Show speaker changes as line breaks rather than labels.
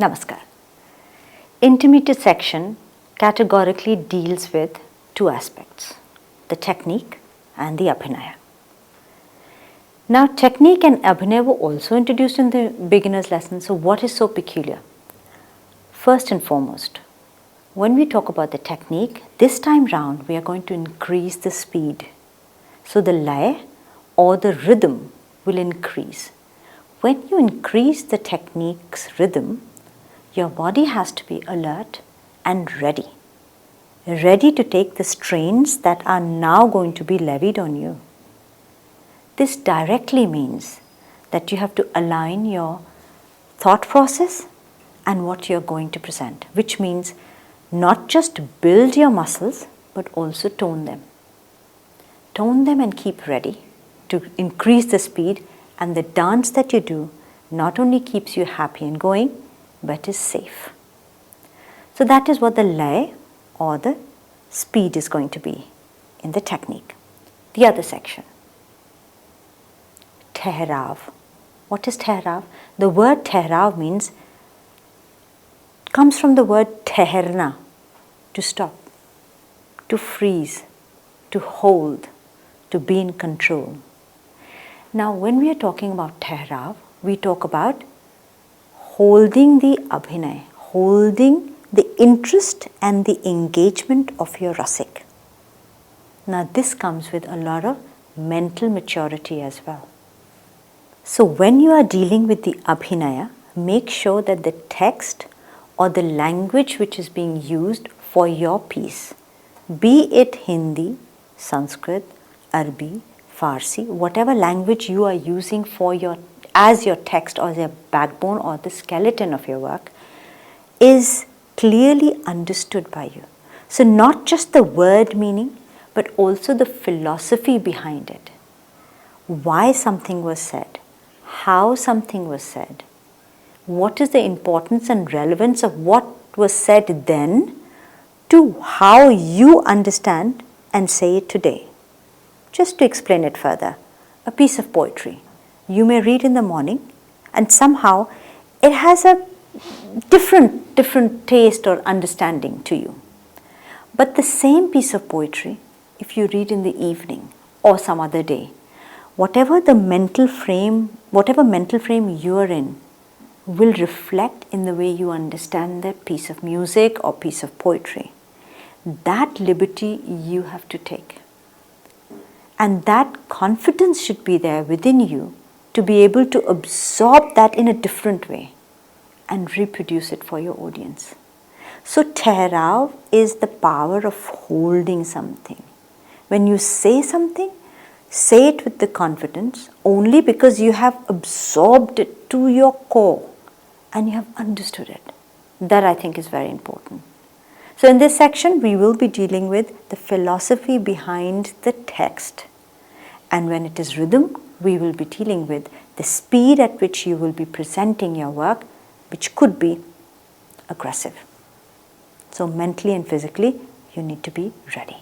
Namaskar. Intermediate section categorically deals with two aspects, the technique and the abhinaya. Now, technique and abhinaya were also introduced in the beginner's lesson. So, what is so peculiar? First and foremost, when we talk about the technique, this time round we are going to increase the speed. So, the lay or the rhythm will increase. When you increase the technique's rhythm, your body has to be alert and ready to take the strains that are now going to be levied on you. This directly means that you have to align your thought process and what you're going to present, which means not just build your muscles but also tone them. Tone them and keep ready to increase the speed, and the dance that you do not only keeps you happy and going but is safe. So that is what the lay or the speed is going to be in the technique. The other section, Tehrav. What is Tehrav? The word Tehrav comes from the word Teherna, to stop, to freeze, to hold, to be in control. Now, when we are talking about Tehrav, we talk about holding the abhinaya, holding the interest and the engagement of your rasik. Now, this comes with a lot of mental maturity as well. So, when you are dealing with the abhinaya, make sure that the text or the language which is being used for your piece, be it Hindi, Sanskrit, Arabic, Farsi, whatever language you are using for as your text or your backbone or the skeleton of your work, is clearly understood by you. So not just the word meaning, but also the philosophy behind it. Why something was said, how something was said, what is the importance and relevance of what was said then to how you understand and say it today. Just to explain it further, a piece of poetry you may read in the morning and somehow it has a different taste or understanding to you. But the same piece of poetry, if you read in the evening or some other day, whatever mental frame you are in will reflect in the way you understand that piece of music or piece of poetry. That liberty you have to take. And that confidence should be there within you to be able to absorb that in a different way and reproduce it for your audience. So Tehrav is the power of holding something. When you say something, say it with the confidence only because you have absorbed it to your core and you have understood it. That I think is very important. So in this section, we will be dealing with the philosophy behind the text. And when it is rhythm, we will be dealing with the speed at which you will be presenting your work, which could be aggressive. So mentally and physically, you need to be ready.